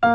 Hey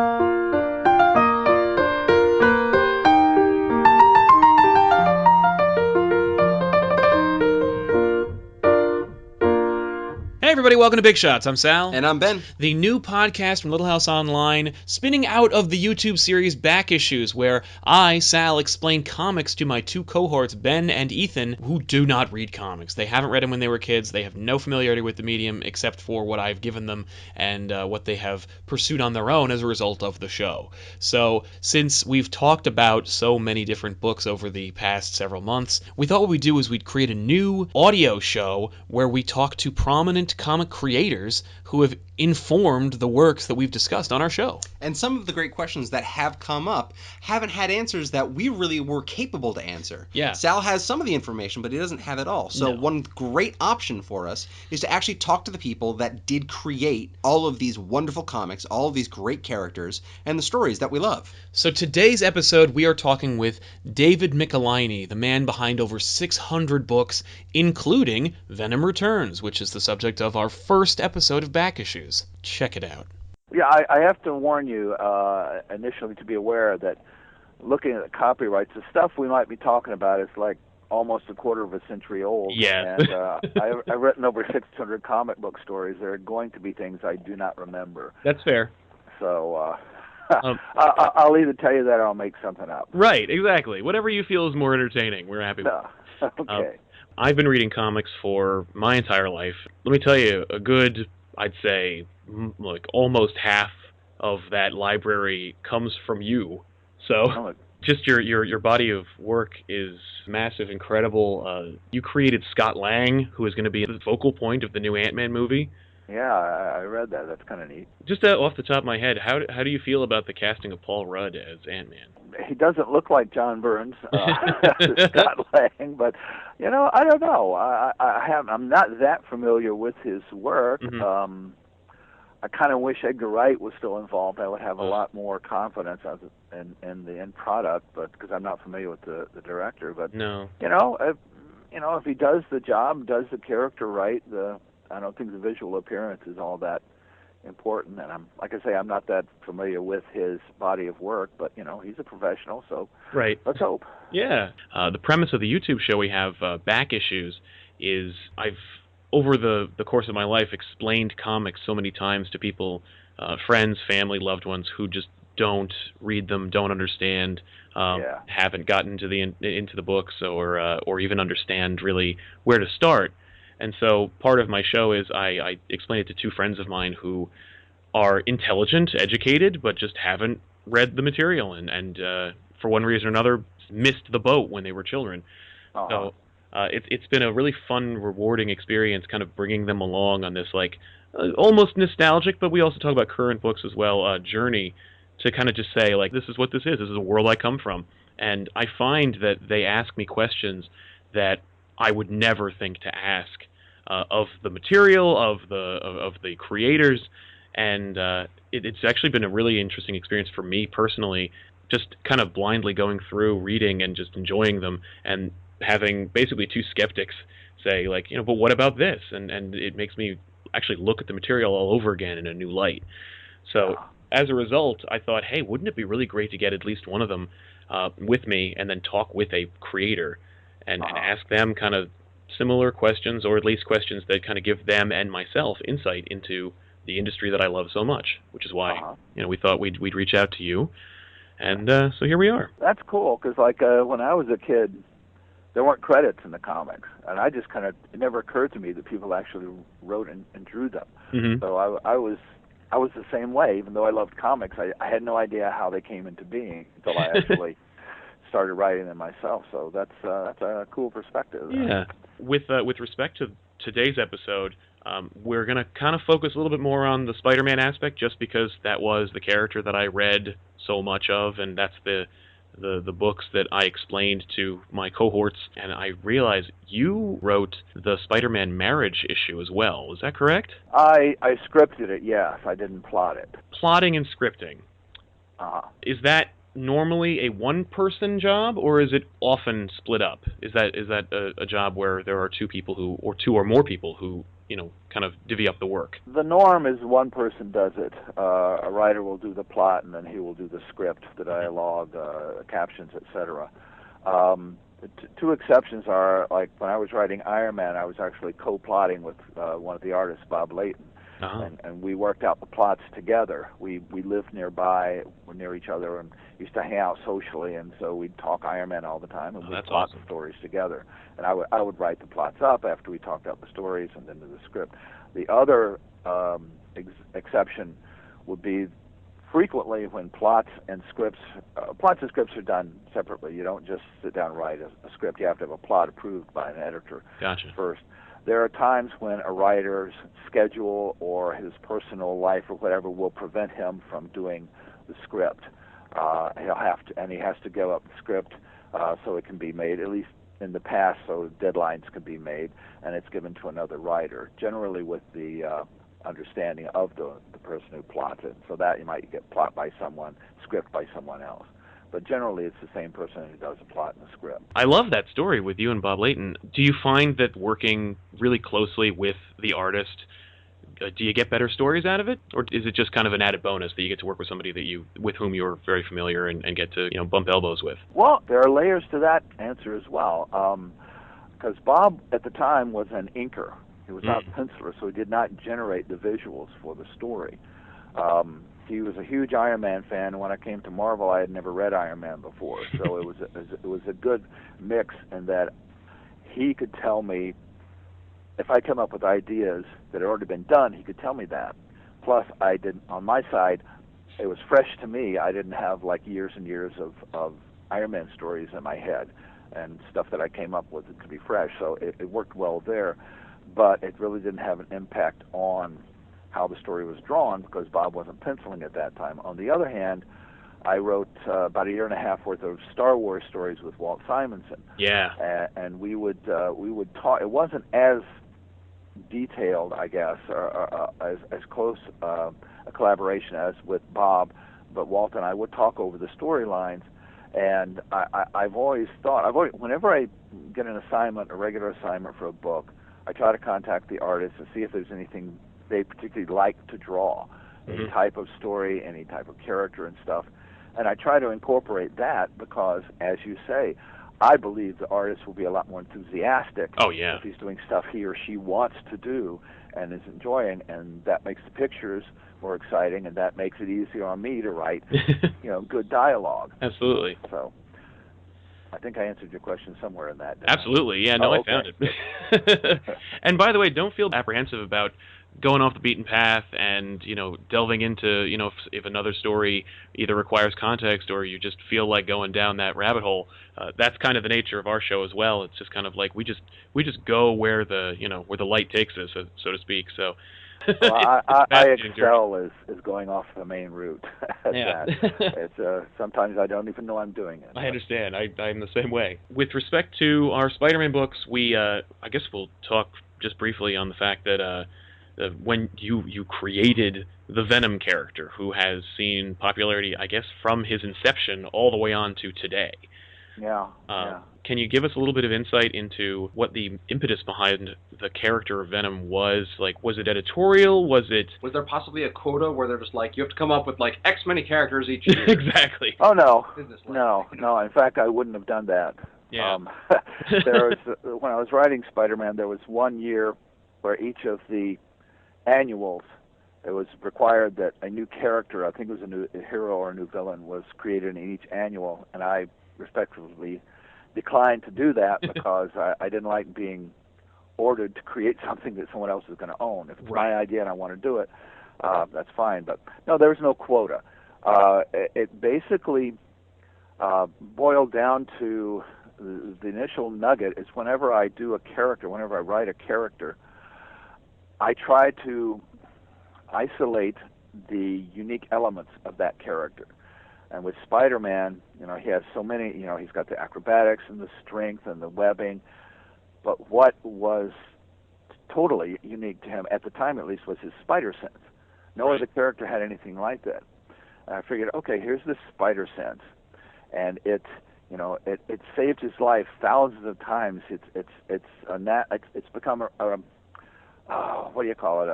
everybody, welcome to Big Shots. I'm Sal. And I'm Ben. The new podcast from Little House Online, spinning out of the YouTube series Back Issues, where I, Sal, explain comics to my two cohorts, Ben and Ethan, who do not read comics. They haven't read them when they were kids. They have no familiarity with the medium except for what I've given them and what they have pursued on their own as a result of the show. So, since we've talked about so many different books over the past several months, we thought what we'd do is we'd create a new audio show where we talk to prominent comic creators who have informed the works that we've discussed on our show. And some of the great questions that have come up haven't had answers that we really were capable to answer. Yeah. Sal has some of the information, but he doesn't have it all. So one great option for us is to actually talk to the people that did create all of these wonderful comics, all of these great characters, and the stories that we love. So today's episode, we are talking with David Michelinie, the man behind over 600 books, including Venom Returns, which is the subject of our first episode of Back Issues. Check it out. Yeah, I have to warn you initially to be aware that looking at the copyrights, the stuff we might be talking about is like almost a quarter of a century old. Yeah. And I've written over 600 comic book stories. There are going to be things I do not remember. That's fair. So I'll either tell you that or I'll make something up. Right, exactly. Whatever you feel is more entertaining, we're happy with. No. Okay. I've been reading comics for my entire life. Let me tell you, a good, I'd say, like almost half of that library comes from you. So just your body of work is massive, incredible. You created Scott Lang, who is going to be the focal point of the new Ant-Man movie. Yeah, I read that. That's kind of neat. Just off the top of my head, how do you feel about the casting of Paul Rudd as Ant-Man? He doesn't look like John Burns, Scott Lang, but I don't know. I'm not that familiar with his work. Mm-hmm. I kind of wish Edgar Wright was still involved. I would have a lot more confidence in the end product, but because I'm not familiar with the director. But no, if he does the job, does the character right, I don't think the visual appearance is all that important. And I'm not that familiar with his body of work, but he's a professional, so right. Let's hope. Yeah. The premise of the YouTube show we have, Back Issues, is I've over the course of my life explained comics so many times to people, friends, family, loved ones who just don't read them, don't understand, haven't gotten into the books or even understand really where to start. And so part of my show is I explain it to two friends of mine who are intelligent, educated, but just haven't read the material and for one reason or another missed the boat when they were children. Uh-huh. So it's been a really fun, rewarding experience kind of bringing them along on this like almost nostalgic, but we also talk about current books as well, journey to kind of just say like, this is what this is a world I come from. And I find that they ask me questions that I would never think to ask of the material, of the creators, and it's actually been a really interesting experience for me personally, just kind of blindly going through, reading, and just enjoying them, and having basically two skeptics say, like, but what about this? And it makes me actually look at the material all over again in a new light. So as a result, I thought, hey, wouldn't it be really great to get at least one of them with me and then talk with a creator and ask them kind of similar questions, or at least questions that kind of give them and myself insight into the industry that I love so much, which is why we thought we'd reach out to you, and so here we are. That's cool, because when I was a kid, there weren't credits in the comics, and I just it never occurred to me that people actually wrote and drew them. Mm-hmm. So I was the same way. Even though I loved comics, I had no idea how they came into being until I actually started writing them myself. So that's a cool perspective. Yeah. With respect to today's episode, we're going to kind of focus a little bit more on the Spider-Man aspect, just because that was the character that I read so much of, and that's the books that I explained to my cohorts. And I realized you wrote the Spider-Man marriage issue as well. Is that correct? I scripted it, yes. I didn't plot it. Plotting and scripting. Is that normally a one-person job, or is it often split up? Is that a job where there are two people or two or more people who kind of divvy up the work? The norm is one person does it. A writer will do the plot, and then he will do the script, the dialogue, captions, etc. Two exceptions are, like when I was writing Iron Man, I was actually co-plotting with one of the artists, Bob Layton. Uh-huh. And we worked out the plots together. We lived nearby, we're near each other, and used to hang out socially, and so we'd talk Iron Man all the time, and we'd plot the stories together. And I would write the plots up after we talked out the stories and then to the script. The other exception would be frequently when plots and scripts are done separately. You don't just sit down and write a script. You have to have a plot approved by an editor first. There are times when a writer's schedule or his personal life or whatever will prevent him from doing the script. He has to give up the script so it can be made, at least in the past, so deadlines can be made, and it's given to another writer, generally with the understanding of the person who plots it. So that you might get plot by someone, script by someone else. But generally, it's the same person who does the plot and the script. I love that story with you and Bob Layton. Do you find that working really closely with the artist, do you get better stories out of it? Or is it just kind of an added bonus that you get to work with somebody with whom you're very familiar and get to bump elbows with? Well, there are layers to that answer as well. Because Bob, at the time, was an inker. He was not a penciler, so he did not generate the visuals for the story. He was a huge Iron Man fan, and when I came to Marvel, I had never read Iron Man before. So it was a good mix in that he could tell me, if I come up with ideas that had already been done, he could tell me that. Plus, on my side, it was fresh to me. I didn't have like years and years of Iron Man stories in my head and stuff that I came up with to be fresh. So it worked well there, but it really didn't have an impact on how the story was drawn because Bob wasn't penciling at that time. On the other hand, I wrote about a year and a half worth of Star Wars stories with Walt Simonson. Yeah. And we would talk. It wasn't as detailed, I guess, or as close a collaboration as with Bob, but Walt and I would talk over the storylines. And I've always thought, whenever I get an assignment, a regular assignment for a book, I try to contact the artist and see if there's anything they particularly like to draw, any type of story, any type of character and stuff. And I try to incorporate that because, as you say, I believe the artist will be a lot more enthusiastic if he's doing stuff he or she wants to do and is enjoying, and that makes the pictures more exciting, and that makes it easier on me to write, good dialogue. Absolutely. So I think I answered your question somewhere in that. Absolutely. Yeah, no, I found it. And by the way, don't feel apprehensive about going off the beaten path and, delving into, if another story either requires context or you just feel like going down that rabbit hole. That's kind of the nature of our show as well. It's just kind of like we just go where the light takes us, so to speak. So well, I excel is going off the main route. Yeah. It's sometimes I don't even know I'm doing it. I understand. I'm the same way. With respect to our Spider-Man books, we I guess we'll talk just briefly on the fact that when you created the Venom character, who has seen popularity, I guess, from his inception all the way on to today. Yeah. Can you give us a little bit of insight into what the impetus behind the character of Venom was? Like, was it editorial? Was there possibly a quota where they're just like, you have to come up with like X many characters each year? Exactly. Oh, no. No. In fact, I wouldn't have done that. Yeah. When I was writing Spider-Man, there was one year where each of the annuals, it was required that a new character, I think it was a new hero or a new villain, was created in each annual, and I respectfully declined to do that because I didn't like being ordered to create something that someone else is going to own. If it's my idea and I want to do it, that's fine. But no, there was no quota. It basically boiled down to the initial nugget is whenever I do a character, whenever I write a character, I try to isolate the unique elements of that character. And with Spider-Man, he has so many, he's got the acrobatics and the strength and the webbing, but what was totally unique to him, at the time at least, was his spider sense. No other character had anything like that. And I figured, okay, here's this spider sense, and it saved his life thousands of times. It's become what do you call it?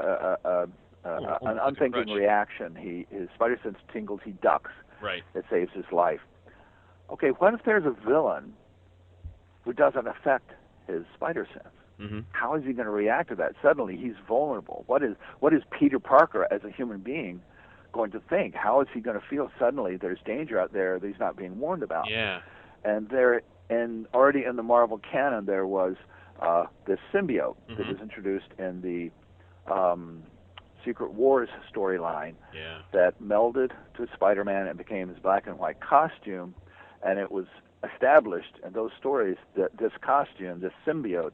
An unthinking crutch. reaction. His spider sense tingles. He ducks. Right. It saves his life. Okay, what if there's a villain who doesn't affect his spider sense? Mm-hmm. How is he going to react to that? Suddenly, he's vulnerable. What is Peter Parker as a human being going to think? How is he going to feel suddenly? There's danger out there that he's not being warned about. Yeah. And already in the Marvel canon, there was this symbiote that was introduced in the Secret Wars storyline that melded to Spider-Man and became his black and white costume, and it was established in those stories that this costume, this symbiote,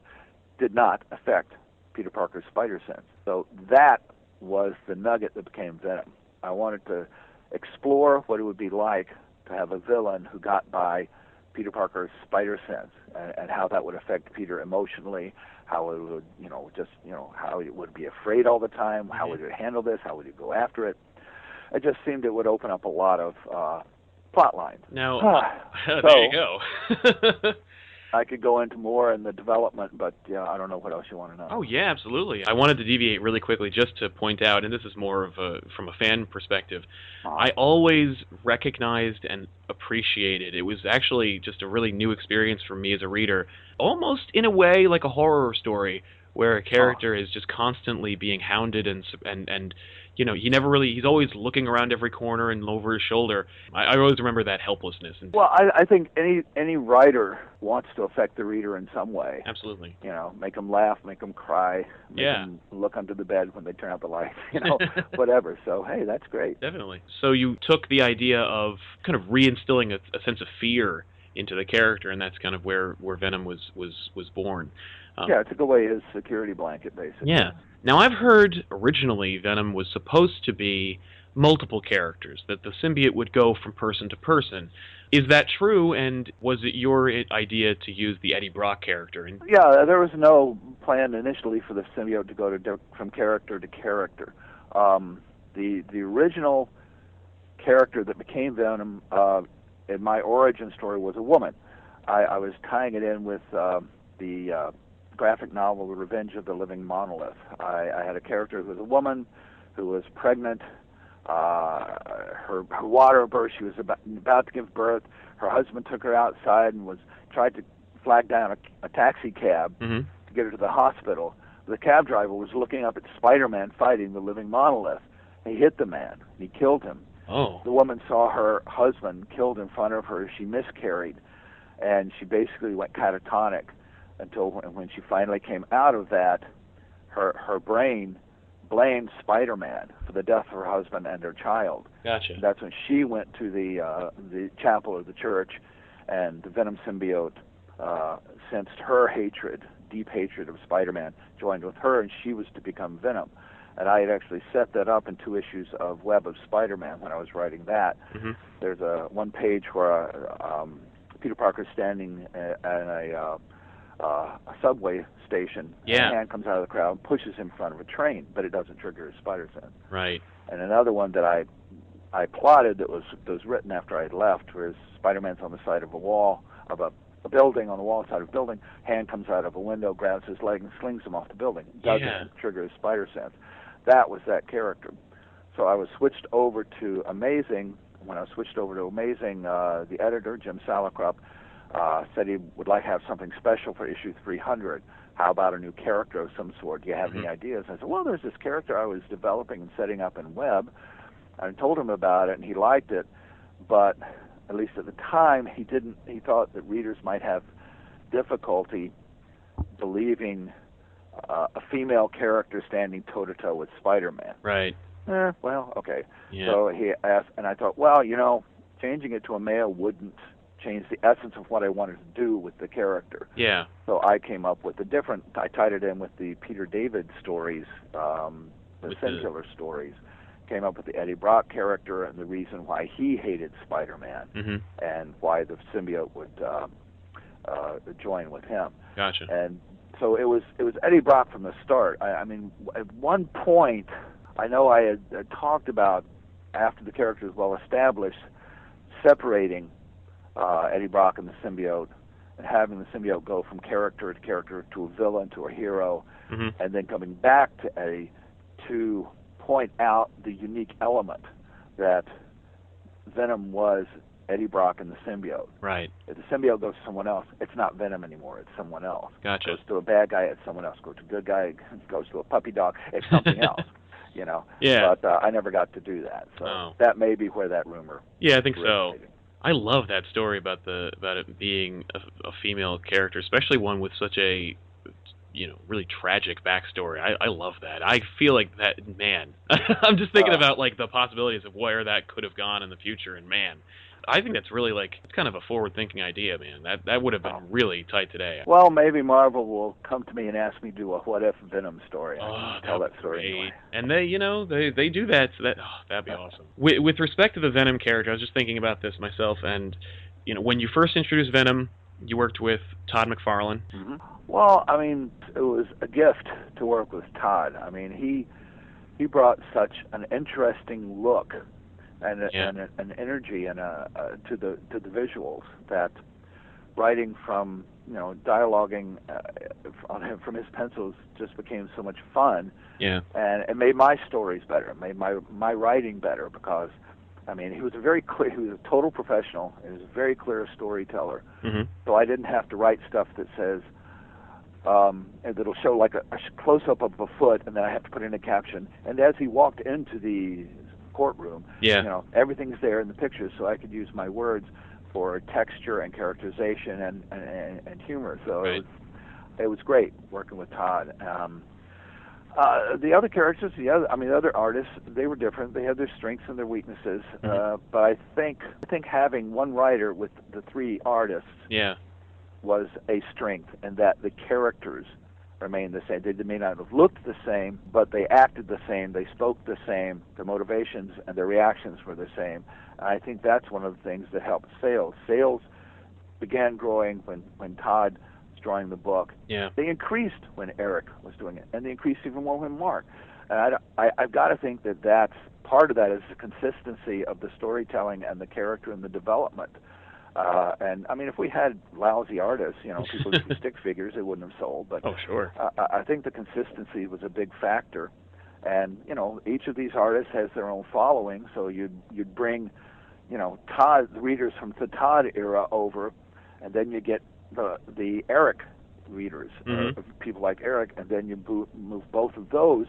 did not affect Peter Parker's spider sense. So that was the nugget that became Venom. I wanted to explore what it would be like to have a villain who got by Peter Parker's spider sense, and how that would affect Peter emotionally, how it would, how he would be afraid all the time, how would he handle this, how would he go after it. It just seemed it would open up a lot of plot lines. Now, there you go. I could go into more in the development, but I don't know what else you want to know. Oh yeah, absolutely. I wanted to deviate really quickly just to point out, and this is more of from a fan perspective, I always recognized and appreciated. It was actually just a really new experience for me as a reader, almost in a way like a horror story, where a character is just constantly being hounded and he's always looking around every corner and over his shoulder. I always remember that helplessness. Well, I think any writer wants to affect the reader in some way. Absolutely. Make them laugh, make them cry, make them look under the bed when they turn out the lights, whatever. So, hey, that's great. Definitely. So you took the idea of kind of reinstilling a sense of fear into the character, and that's kind of where Venom was born. I took away his security blanket, basically. Yeah. Now, I've heard originally Venom was supposed to be multiple characters, that the symbiote would go from person to person. Is that true, and was it your idea to use the Eddie Brock character? Yeah, there was no plan initially for the symbiote to go from character to character. The original character that became Venom in my origin story was a woman. I was tying it in with the graphic novel, The Revenge of the Living Monolith. I had a character who was a woman who was pregnant. Her water burst. She was about to give birth. Her husband took her outside and tried to flag down a taxi cab to get her to the hospital. The cab driver was looking up at Spider-Man fighting the living monolith. He hit the man. He killed him. Oh. The woman saw her husband killed in front of her. She miscarried, and she basically went catatonic until when she finally came out of that, her brain blamed Spider-Man for the death of her husband and her child. Gotcha. That's when she went to the chapel of the church, and the Venom symbiote sensed her hatred, deep hatred of Spider-Man, joined with her, and she was to become Venom. And I had actually set that up in 2 issues of Web of Spider-Man when I was writing that. There's one page where Peter Parker's standing at a subway station, and a hand comes out of the crowd and pushes him in front of a train, but it doesn't trigger his spider sense. Right. And another one that I plotted that was written after I had left, where Spider-Man's on the side of a wall of a building, on the wall side of a building, hand comes out of a window, grabs his leg and slings him off the building. Doesn't trigger his spider sense. That was that character. So I was switched over to Amazing. When I was switched over to Amazing, the editor, Jim Salicrup, said he would like to have something special for issue 300. How about a new character of some sort? Do you have any ideas? I said, well, there's this character I was developing and setting up in Web. I told him about it, and he liked it, but at least at the time, he thought that readers might have difficulty believing a female character standing toe-to-toe with Spider-Man. Right. Well, okay. Yeah. So he asked, and I thought, well, changing it to a male wouldn't change the essence of what I wanted to do with the character. Yeah. So I came up with I tied it in with the Peter David stories, the Sin Killer stories. Came up with the Eddie Brock character and the reason why he hated Spider-Man and why the symbiote would join with him. Gotcha. And so it was Eddie Brock from the start. I mean, at one point, I know I had talked about, after the character was well established, separating Eddie Brock and the symbiote, and having the symbiote go from character to character, to a villain, to a hero, and then coming back to point out the unique element that Venom was Eddie Brock and the symbiote. Right. If the symbiote goes to someone else, it's not Venom anymore. It's someone else. Gotcha. Goes to a bad guy, it's someone else. Goes to a good guy, it goes to a puppy dog, it's something else. You know. Yeah. But I never got to do that. So Oh. that may be where that rumor. Yeah, I think so. originated. I love that story about it being a female character, especially one with such a really tragic backstory. I love that. I feel like that, man. I'm just thinking about like the possibilities of where that could have gone in the future, and man, I think that's really it's kind of a forward-thinking idea, man. That would have been really tight today. Well, maybe Marvel will come to me and ask me to do a what if Venom story. I can tell that story anyway. And they do that, so that'd be awesome. With respect to the Venom character, I was just thinking about this myself, and when you first introduced Venom, you worked with Todd McFarlane. Mm-hmm. Well, I mean, it was a gift to work with Todd. I mean, he brought such an interesting look and an energy and to the visuals that writing from dialoguing on him from his pencils just became so much fun. Yeah. And it made my stories better. It made my writing better because I mean, he was a total professional. He was a very clear storyteller. Mm-hmm. So I didn't have to write stuff that says, that'll show like a close-up of a foot, and then I have to put in a caption. And as he walked into the courtroom, everything's there in the pictures, so I could use my words for texture and characterization and humor. So right. It was great working with Todd. The other characters, the other artists, they were different. They had their strengths and their weaknesses. Mm-hmm. But I think having one writer with the three artists was a strength, and that the characters remained the same. They may not have looked the same, but they acted the same. They spoke the same. Their motivations and their reactions were the same. And I think that's one of the things that helped sales. Sales began growing when Todd drawing the book. Yeah. They increased when Eric was doing it, and they increased even more when Mark. And I've got to think that's part of that is the consistency of the storytelling and the character and the development. And I mean, if we had lousy artists, people who stick figures, they wouldn't have sold. But oh, sure. I think the consistency was a big factor. And each of these artists has their own following, so you'd bring, Todd readers from the Todd era over, and then you get the Eric readers, people like Eric, and then you move both of those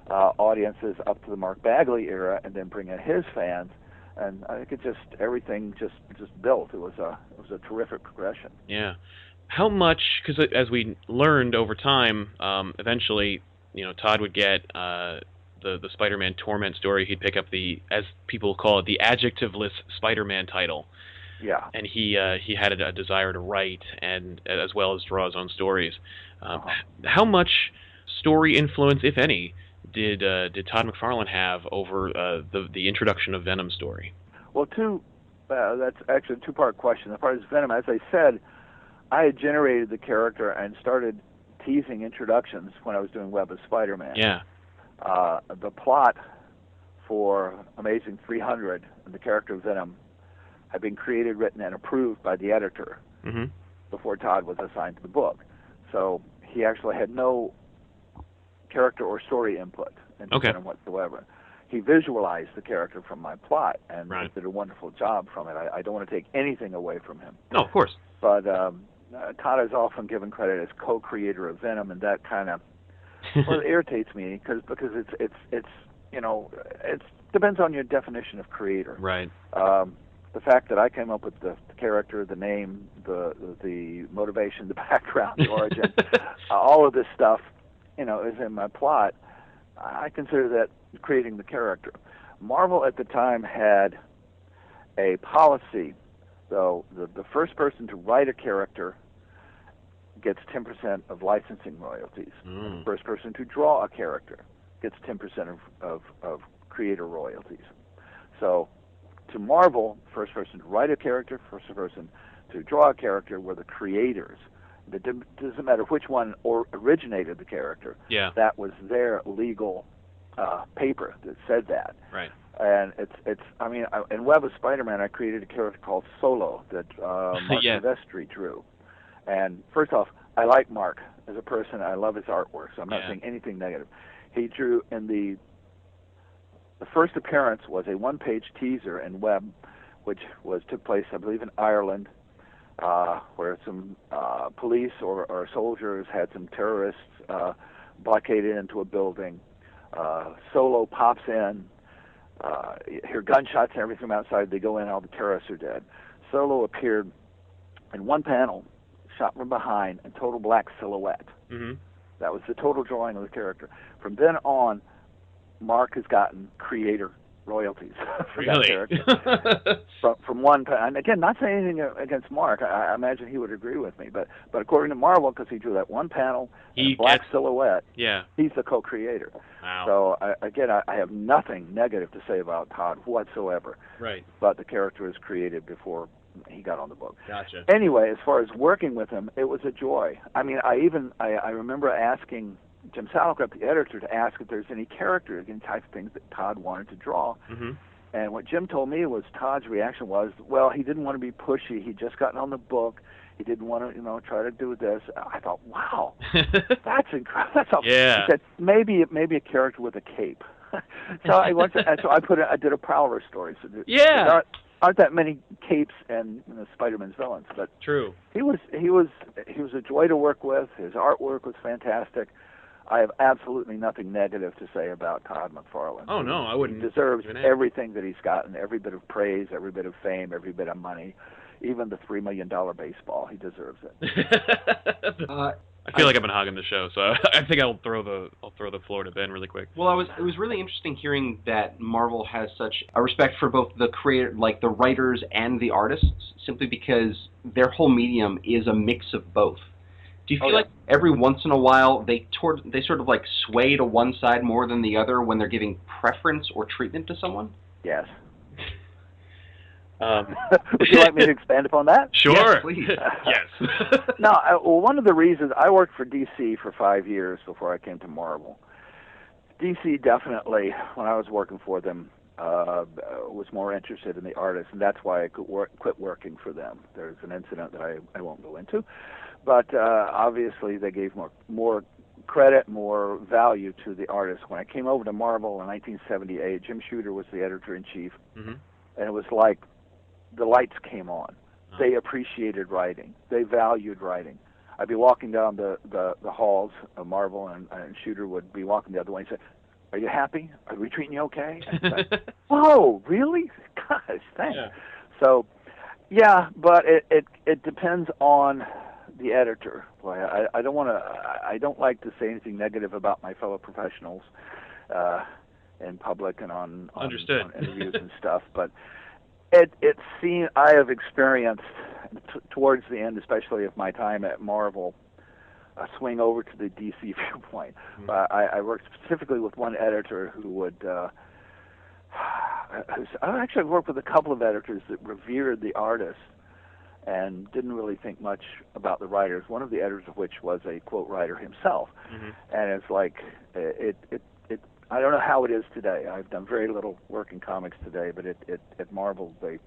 audiences up to the Mark Bagley era, and then bring in his fans, and I think everything just built. It was a terrific progression. Yeah. How much? Because as we learned over time, eventually, Todd would get the Spider-Man Torment story. He'd pick up as people call it, the adjectiveless Spider-Man title. Yeah. And he had a desire to write and as well as draw his own stories. How much story influence, if any, did Todd McFarlane have over the introduction of Venom story? Well, that's actually a two-part question. The part is Venom. As I said, I had generated the character and started teasing introductions when I was doing Web of Spider-Man. Yeah. The plot for Amazing 300 and the character of Venom had been created, written, and approved by the editor before Todd was assigned to the book. So he actually had no character or story input into Venom whatsoever. He visualized the character from my plot and did a wonderful job from it. I don't want to take anything away from him. No, of course. But Todd is often given credit as co-creator of Venom, and that kind of it irritates me because it's it depends on your definition of creator. Right. The fact that I came up with the character, the name, the motivation, the background, the origin, all of this stuff, is in my plot. I consider that creating the character. Marvel at the time had a policy, though, the first person to write a character gets 10% of licensing royalties. The first person to draw a character gets 10% of creator royalties. So to Marvel, first person to write a character, first person to draw a character were the creators. It doesn't matter which one originated the character. Yeah. That was their legal paper that said that. Right. And in Web of Spider-Man, I created a character called Solo that Mark Silvestri drew. And first off, I like Mark as a person. I love his artwork, so I'm not Yeah. saying anything negative. He drew in the first appearance was a one-page teaser in Web, which took place, I believe, in Ireland, where some police or soldiers had some terrorists blockaded into a building. Solo pops in, hear gunshots and everything from outside. They go in, all the terrorists are dead. Solo appeared in one panel, shot from behind, in total black silhouette. Mm-hmm. That was the total drawing of the character. From then on, Mark has gotten creator royalties for that character. from one, and again, not saying anything against Mark. I imagine he would agree with me, but according to Marvel, because he drew that one panel, in black silhouette, he's the co-creator. Wow. So I have nothing negative to say about Todd whatsoever. Right. But the character was created before he got on the book. Gotcha. Anyway, as far as working with him, it was a joy. I mean, I remember asking Jim Salicrup, the editor, to ask if there's any characters, any types of things that Todd wanted to draw. Mm-hmm. And what Jim told me was Todd's reaction was, well, he didn't want to be pushy. He'd just gotten on the book. He didn't want to, try to do this. I thought, wow, that's incredible. That's Yeah. He said maybe a character with a cape. So I did a Prowler story. So there aren't that many capes and Spider-Man's villains, but true. He was a joy to work with. His artwork was fantastic. I have absolutely nothing negative to say about Todd McFarlane. Oh no, I wouldn't. He deserves everything that he's gotten, every bit of praise, every bit of fame, every bit of money, even the $3 million baseball. He deserves it. I feel like I've been hogging the show, so I think I'll throw the floor to Ben really quick. Well, it was really interesting hearing that Marvel has such a respect for both the creator, like the writers and the artists, simply because their whole medium is a mix of both. Do you feel like every once in a while they sort of like sway to one side more than the other when they're giving preference or treatment to someone? Yes. Would you like me to expand upon that? Sure. Yes, please. Yes. No, well, one of the reasons I worked for DC for 5 years before I came to Marvel. DC definitely, when I was working for them, was more interested in the artists, and that's why I quit working for them. There's an incident that I won't go into, but obviously they gave more credit, more value to the artists. When I came over to Marvel in 1978, Jim Shooter was the editor-in-chief, and it was like the lights came on. They appreciated writing. They valued writing. I'd be walking down the halls of Marvel, and Shooter would be walking the other way and say, "Are you happy? Are we treating you okay?" And say, "Whoa, really? Gosh, thanks." Yeah. So, yeah, but it depends on the editor. Boy, I don't like to say anything negative about my fellow professionals in public and on interviews and stuff, but it seems I have experienced towards the end, especially of my time at Marvel, a swing over to the DC viewpoint. I worked specifically with one editor who would. I actually worked with a couple of editors that revered the artists and didn't really think much about the writers. One of the editors of which was a quote writer himself, and it's like it. I don't know how it is today. I've done very little work in comics today, but at Marvel they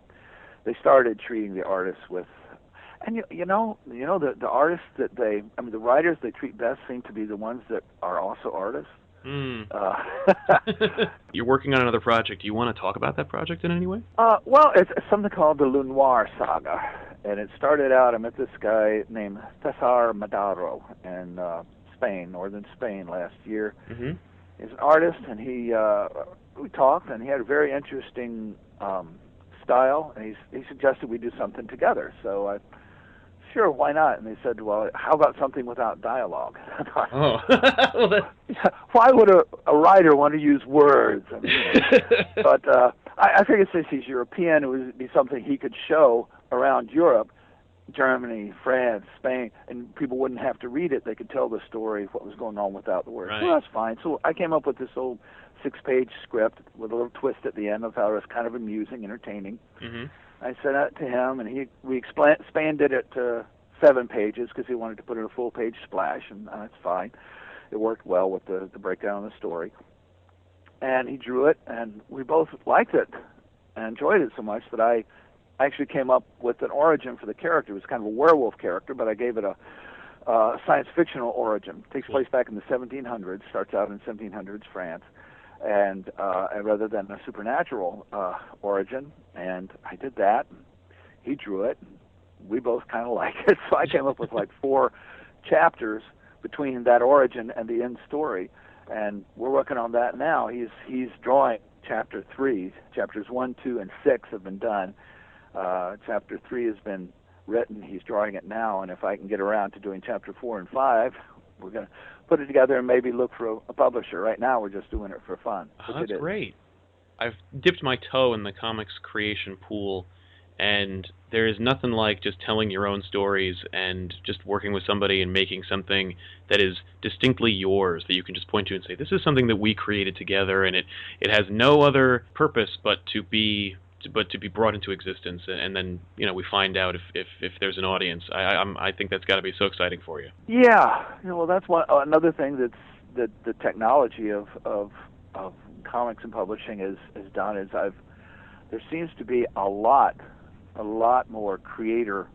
started treating the artists with, and the artists that the writers they treat best seem to be the ones that are also artists. You're working on another project. Do you want to talk about that project in any way? Well, it's something called the Lunoir Saga, and it started out. I met this guy named Cesar Madaro in Spain, northern Spain, last year. He's an artist, and we talked, and he had a very interesting style, and he suggested we do something together. So I, sure, why not? And they said, well, how about something without dialogue? Why would a writer want to use words? I mean, but I figured since he's European, it would be something he could show around Europe, Germany, France, Spain, and people wouldn't have to read it. They could tell the story of what was going on without the words. Right. Well, that's fine. So I came up with this old 6-page script with a little twist at the end of how it was kind of amusing, entertaining. I sent it to him, and we expanded it to 7 pages because he wanted to put in a full-page splash, and that's fine. It worked well with the breakdown of the story. And he drew it, and we both liked it and enjoyed it so much that I actually came up with an origin for the character. It was kind of a werewolf character, but I gave it science fictional origin. It takes place back in the 1700s, starts out in 1700s France, and rather than a supernatural origin. And I did that. He drew it. We both kind of like it, so I came up with like 4 chapters between that origin and the end story, and we're working on that now. He's drawing chapter 3. Chapters 1, 2, and 6 have been done. Chapter 3 has been written. He's drawing it now, and if I can get around to doing chapter 4 and 5, we're going to put it together and maybe look for a publisher. Right now, we're just doing it for fun. Oh, that's great. I've dipped my toe in the comics creation pool, and there is nothing like just telling your own stories and just working with somebody and making something that is distinctly yours, that you can just point to and say, this is something that we created together, and it has no other purpose but to be brought into existence, and then we find out if there's an audience. I think that's got to be so exciting for you. Yeah, well, that's another thing that the technology of comics and publishing has done is there seems to be a lot more creator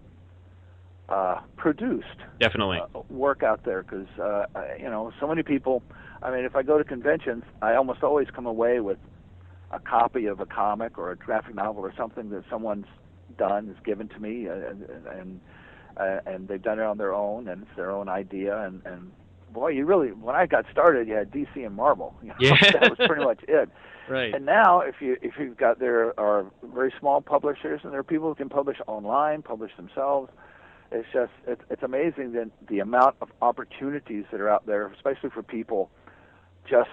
produced definitely work out there, because so many people. I mean, if I go to conventions, I almost always come away with a copy of a comic or a graphic novel or something that someone's done, is given to me, and they've done it on their own, and it's their own idea. And boy, when I got started, you had DC and Marvel. Yeah. That was pretty much it. Right. And now, if you've got, there are very small publishers, and there are people who can publish online, publish themselves. It's just it's amazing the amount of opportunities that are out there, especially for people just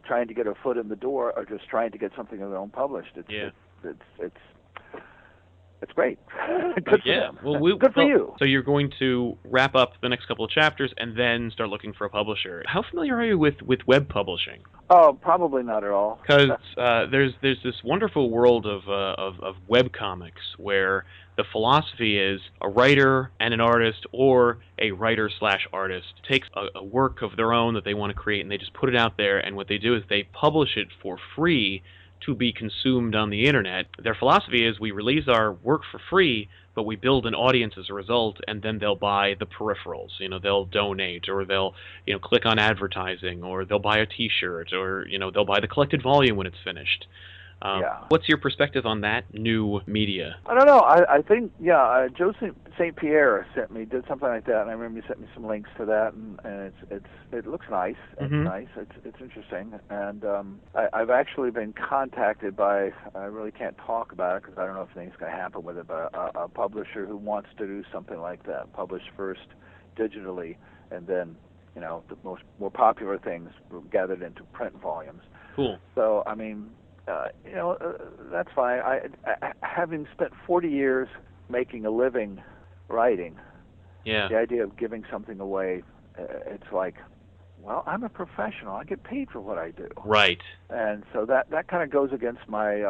trying to get a foot in the door, or just trying to get something of their own published. It's great. Good for them. Well, good for you. So you're going to wrap up the next couple of chapters and then start looking for a publisher. How familiar are you with web publishing? Oh, probably not at all. Because there's this wonderful world of web comics where the philosophy is a writer and an artist, or a writer/artist takes a work of their own that they want to create, and they just put it out there, and what they do is they publish it for free to be consumed on the internet. Their philosophy is, we release our work for free, but we build an audience as a result, and then they'll buy the peripherals. They'll donate, or they'll click on advertising, or they'll buy a T-shirt, or they'll buy the collected volume when it's finished. What's your perspective on that new media? I don't know. I think, Joe St. Pierre did something like that, and I remember he sent me some links to that, and it looks nice. It's nice. It's interesting, and I've actually been contacted by, I really can't talk about it because I don't know if anything's going to happen with it, but a publisher who wants to do something like that, publish first digitally, and then the more popular things gathered into print volumes. Cool. So I mean, that's fine. I having spent 40 years making a living writing, the idea of giving something away, it's like, well, I'm a professional. I get paid for what I do. Right. And so that kind of goes against my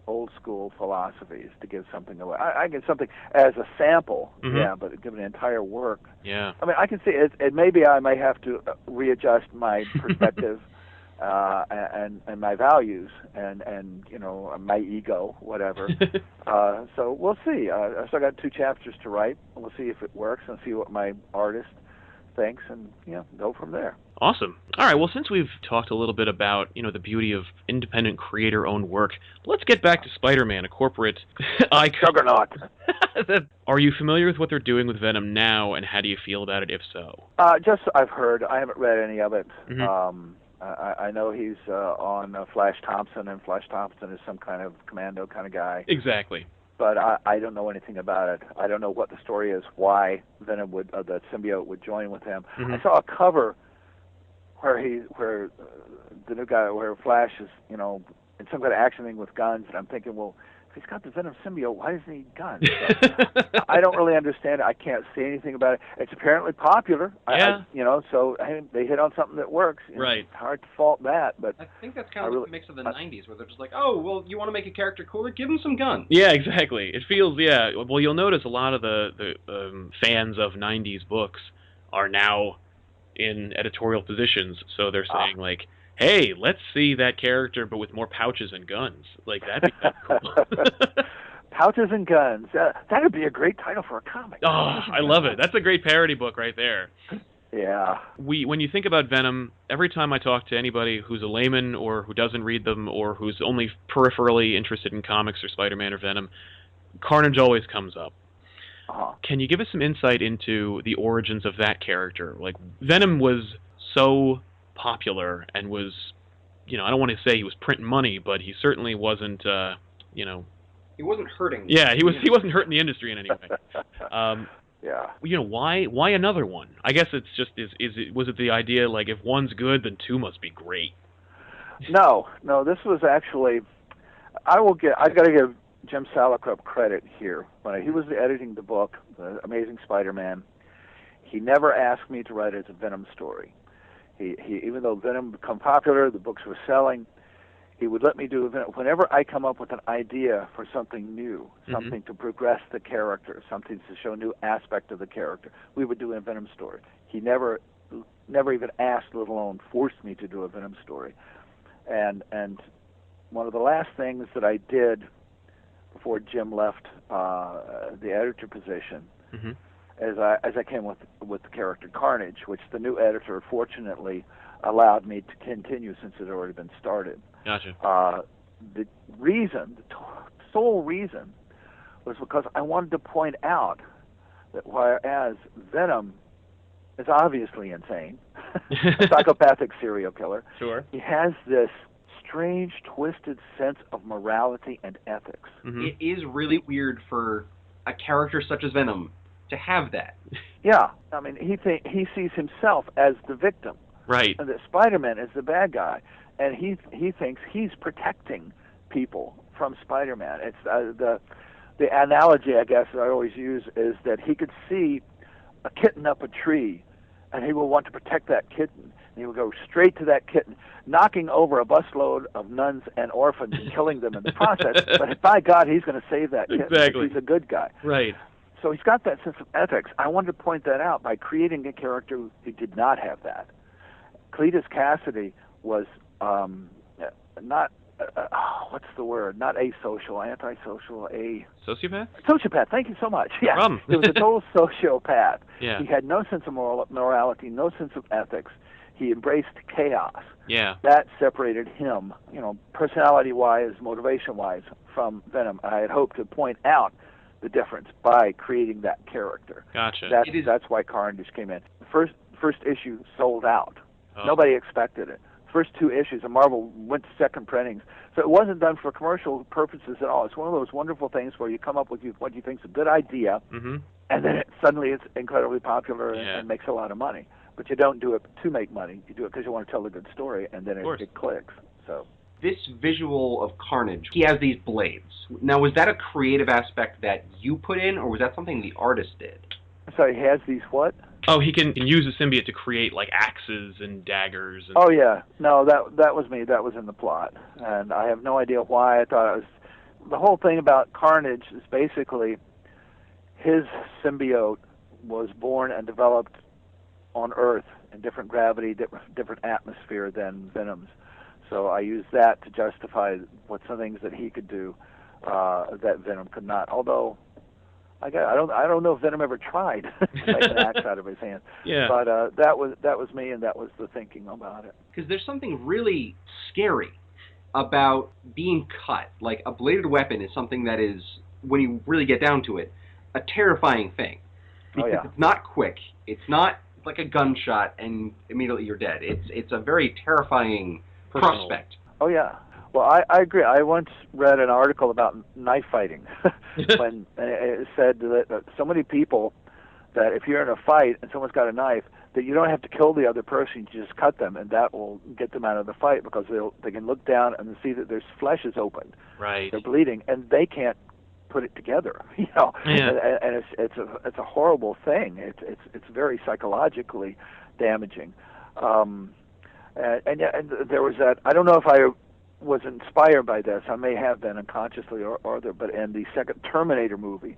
old school philosophies, to give something away. I get something as a sample, but give an entire work. Yeah. I mean, I can see it, and maybe I may have to readjust my perspective. And my values and my ego, whatever. So we'll see. I still got 2 chapters to write. We'll see if it works and see what my artist thinks, and go from there. Awesome. All right. Well, since we've talked a little bit about the beauty of independent creator-owned work, let's get back to Spider-Man, a corporate icon. Juggernaut. Are you familiar with what they're doing with Venom now, and how do you feel about it, if so? Just I've heard. I haven't read any of it. Mm-hmm. I know he's on Flash Thompson, and Flash Thompson is some kind of commando kind of guy. Exactly. But I don't know anything about it. I don't know what the story is, why Venom the symbiote would join with him. Mm-hmm. I saw a cover where the new guy, where Flash is, in some kind of action thing with guns, and I'm thinking, well, if he's got the Venom symbiote, why doesn't he need guns? I don't really understand it. I can't say anything about it. It's apparently popular. Yeah. So they hit on something that works. Right. It's hard to fault that, but I think that's kind of the mix of the 90s, where they're just like, oh, well, you want to make a character cooler? Give him some guns. Yeah, exactly. It feels, well, you'll notice a lot of the fans of 90s books are now in editorial positions, so they're saying, like, hey, let's see that character, but with more pouches and guns. Like, that'd be cool. Couches and Guns. That would be a great title for a comic. Oh, I love it. That's a great parody book right there. Yeah. When you think about Venom, every time I talk to anybody who's a layman or who doesn't read them or who's only peripherally interested in comics or Spider-Man or Venom, Carnage always comes up. Uh-huh. Can you give us some insight into the origins of that character? Like, Venom was so popular and was, I don't want to say he was printing money, but he certainly wasn't, He wasn't hurting. Yeah, he wasn't hurting the industry in any way. Yeah. Why another one? I guess it's just was it the idea like if one's good, then two must be great? No. This was actually. I got to give Jim Salicrup credit here. When he was editing the book, The Amazing Spider-Man, he never asked me to write it as a Venom story. He even though Venom became popular, the books were selling. He would let me do whenever I come up with an idea for something new, something to progress the character, something to show a new aspect of the character. We would do a Venom story. He never even asked, let alone forced me to do a Venom story. And one of the last things that I did before Jim left the editor position, as I came with the character Carnage, which the new editor fortunately allowed me to continue since it had already been started. Gotcha. The sole reason, was because I wanted to point out that whereas Venom is obviously insane, a psychopathic serial killer, sure, he has this strange, twisted sense of morality and ethics. It is really weird for a character such as Venom to have that. Yeah, I mean, he sees himself as the victim. Right. And that Spider-Man is the bad guy, and he thinks he's protecting people from Spider-Man. It's the analogy, I guess, that I always use is that he could see a kitten up a tree, and he will want to protect that kitten. And he will go straight to that kitten, knocking over a busload of nuns and orphans and killing them in the process. But by God, he's going to save that kitten. Exactly. He's a good guy. Right. So he's got that sense of ethics. I wanted to point that out by creating a character who did not have that. Cletus Cassidy was not, what's the word? Not asocial, antisocial, Sociopath? Sociopath, thank you so much. Yeah, he was a total sociopath. Yeah. He had no sense of morality, no sense of ethics. He embraced chaos. Yeah. That separated him, personality-wise, motivation-wise, from Venom. I had hoped to point out the difference by creating that character. Gotcha. That's why Carnage came in. The first issue sold out. Oh. Nobody expected it. First two issues of Marvel went to second printings. So it wasn't done for commercial purposes at all. It's one of those wonderful things where you come up with what you think is a good idea, and then suddenly it's incredibly popular and makes a lot of money. But you don't do it to make money. You do it because you want to tell a good story, and then it clicks. So this visual of Carnage, he has these blades. Now, was that a creative aspect that you put in, or was that something the artist did? So he has these what? Oh, he can use the symbiote to create like axes and daggers. And... Oh yeah, no, that was me. That was in the plot, and I have no idea why. I thought it was the whole thing about Carnage is basically his symbiote was born and developed on Earth in different gravity, different atmosphere than Venom's. So I used that to justify what some things that he could do that Venom could not. Although I don't know if Venom ever tried to make an axe out of his hand. Yeah. But that was me, and that was the thinking about it. Because there's something really scary about being cut. Like a bladed weapon is something that is, when you really get down to it, a terrifying thing. Because it's not quick. It's not like a gunshot and immediately you're dead. It's a very terrifying prospect. Oh yeah. Well, I agree. I once read an article about knife fighting when it said that so many people that if you're in a fight and someone's got a knife, that you don't have to kill the other person, you just cut them, and that will get them out of the fight because they can look down and see that their flesh is open. Right. They're bleeding, and they can't put it together. Yeah. And it's a horrible thing. It's very psychologically damaging. And there was that. I don't know if I was inspired by this. I may have been unconsciously or other, but in the second Terminator movie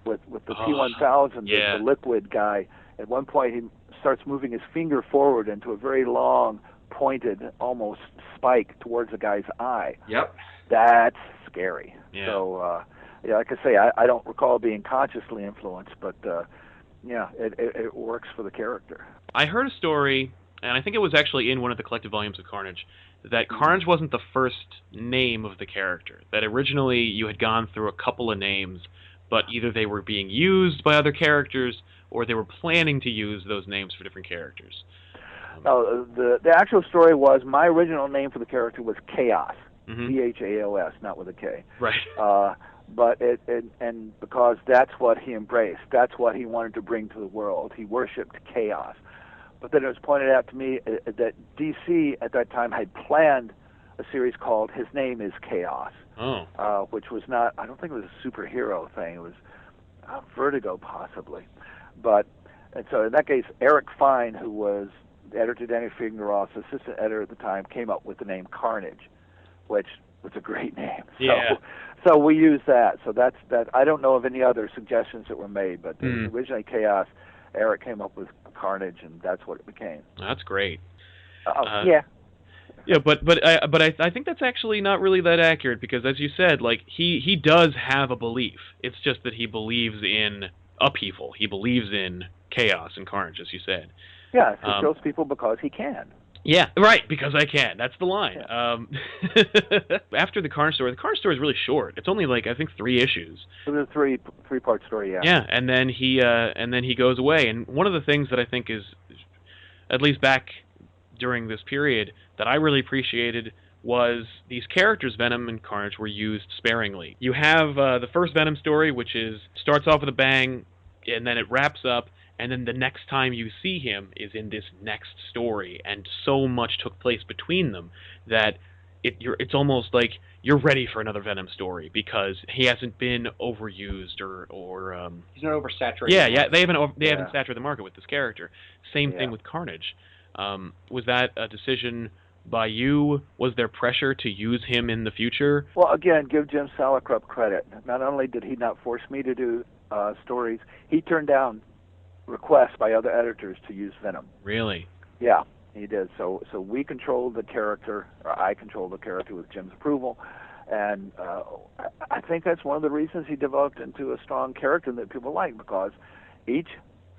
with the T-1000, the liquid guy, at one point he starts moving his finger forward into a very long, pointed, almost spike towards the guy's eye. Yep. That's scary. Yeah. So Yeah, like I say, I don't recall being consciously influenced, but yeah, it works for the character. I heard a story, and I think it was actually in one of the collected volumes of Carnage, that Carnage wasn't the first name of the character. That originally you had gone through a couple of names, but either they were being used by other characters, or they were planning to use those names for different characters. No, the actual story was my original name for the character was Chaos, Mm-hmm. Chaos, not with a K. Right. But and because that's what he embraced, that's what he wanted to bring to the world. He worshipped chaos. But then it was pointed out to me that DC at that time had planned a series called His Name is Chaos, which was not, I don't think it was a superhero thing. It was Vertigo possibly. And so in that case, Eric Fine, who was editor Danny Fingeroff's assistant editor at the time, came up with the name Carnage, which was a great name. Yeah. So we use that. So that's that. I don't know of any other suggestions that were made, but it was originally Chaos. Eric came up with Carnage, and that's what it became. That's great. Yeah. Yeah, but I think that's actually not really that accurate, because as you said, like he does have a belief. It's just that he believes in upheaval. He believes in chaos and carnage, as you said. Yeah, he kills people because he can. Yeah, right, because I can. That's the line. Yeah. After the Carnage story is really short. It's only like, I think, 3 issues. It was a three-part story, yeah. Yeah, and then he goes away. And one of the things that I think is, at least back during this period, that I really appreciated was these characters, Venom and Carnage, were used sparingly. You have the first Venom story, which starts off with a bang, and then it wraps up, and then the next time you see him is in this next story, and so much took place between them that it's almost like you're ready for another Venom story, because he hasn't been overused or he's not oversaturated. Yeah, they haven't saturated the market with this character. Same thing with Carnage. Was that a decision by you? Was there pressure to use him in the future? Well, again, give Jim Salicrup credit. Not only did he not force me to do stories, he turned down requests by other editors to use Venom. Really? Yeah, he did. So we controlled the character, or I controlled the character with Jim's approval, and I think that's one of the reasons he developed into a strong character that people like, because each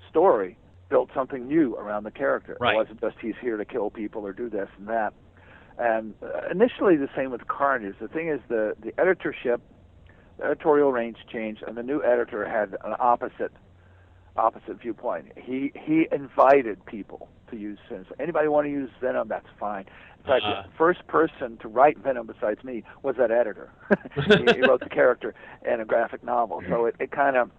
story built something new around the character. Right. It wasn't just he's here to kill people or do this and that. And initially the same with Carnage. The thing is, the editorship, the editorial range changed, and the new editor had an opposite viewpoint. He invited people to use Venom. So anybody want to use Venom, that's fine. In fact, the first person to write Venom besides me was that editor. he wrote the character in a graphic novel. So it kind of,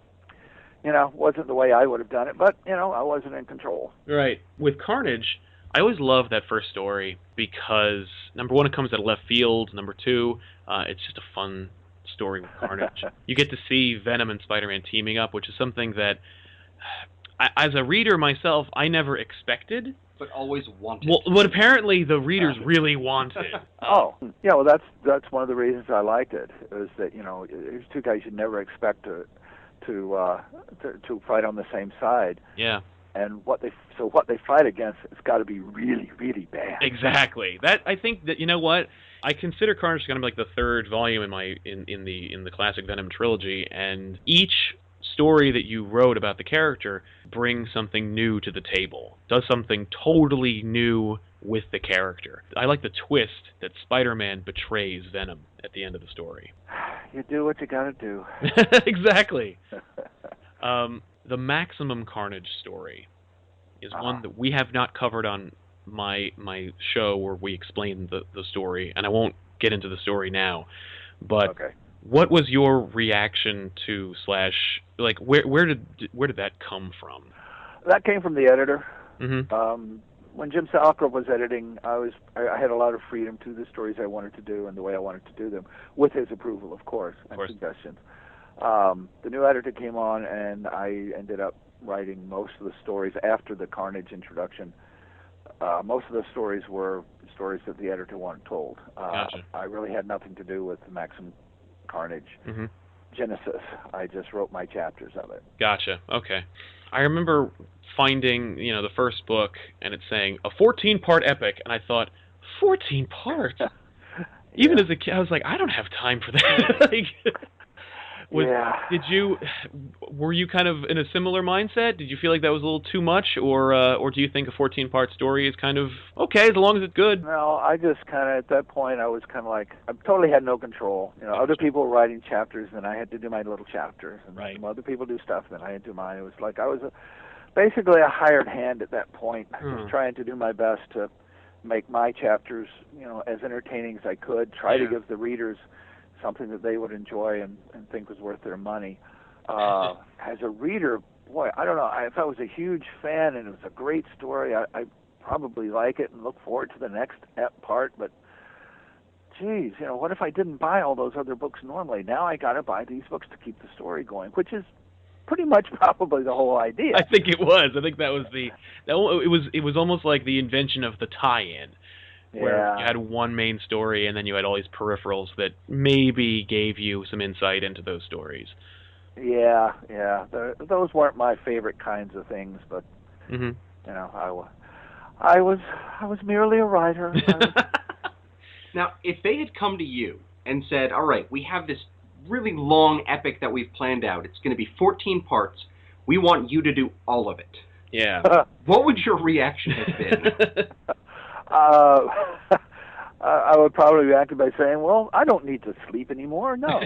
wasn't the way I would have done it, but, I wasn't in control. Right. With Carnage, I always love that first story because, number one, it comes out of left field. Number two, it's just a fun story with Carnage. You get to see Venom and Spider-Man teaming up, which is something that, as a reader myself, I never expected. But always wanted. Well, what apparently the readers really wanted. Yeah, well, that's one of the reasons I liked it, is that, here's two guys you'd never expect to fight on the same side. Yeah. And what they fight against, it's got to be really, really bad. Exactly. I think that, what, I consider Carnage kind of like the third volume in the classic Venom trilogy, and each story that you wrote about the character brings something new to the table, does something totally new with the character. I like the twist that Spider-Man betrays Venom at the end of the story. You do what you gotta do. Exactly. The Maximum Carnage story is one that we have not covered on my show where we explain the story, and I won't get into the story now, but okay. What was your reaction to where did that come from? That came from the editor. Mm-hmm. When Jim Salicrup was editing, I had a lot of freedom to the stories I wanted to do and the way I wanted to do them, with his approval, of course, and suggestions. The new editor came on, and I ended up writing most of the stories after the Carnage introduction. Most of the stories were stories that the editor wanted told. Gotcha. I really had nothing to do with the Maximum Carnage Genesis. I just wrote my chapters of it. Gotcha. Okay. I remember finding, the first book, and it's saying a 14-part epic, and I thought, 14 parts? Even as a kid, I was like, I don't have time for that. Were you kind of in a similar mindset? Did you feel like that was a little too much, or do you think a 14-part story is kind of okay as long as it's good? No, I just kind of, at that point, I was kind of like, I totally had no control. Other people were writing chapters, and I had to do my little chapters. And some other people do stuff, and I had to do mine. It was like I was basically a hired hand at that point, just trying to do my best to make my chapters, as entertaining as I could, try to give the readers something that they would enjoy and think was worth their money. As a reader, boy, I don't know. If I was a huge fan and it was a great story, I probably like it and look forward to the next part. But, geez, what if I didn't buy all those other books normally? Now I got to buy these books to keep the story going, which is pretty much probably the whole idea. I think it was. I think that was it was almost like the invention of the tie-in. Where you had one main story and then you had all these peripherals that maybe gave you some insight into those stories. Yeah. Those weren't my favorite kinds of things, but I was merely a writer. Now, if they had come to you and said, "All right, we have this really long epic that we've planned out. It's going to be 14 parts. We want you to do all of it." Yeah. What would your reaction have been? I would probably react by saying, "Well, I don't need to sleep anymore." No.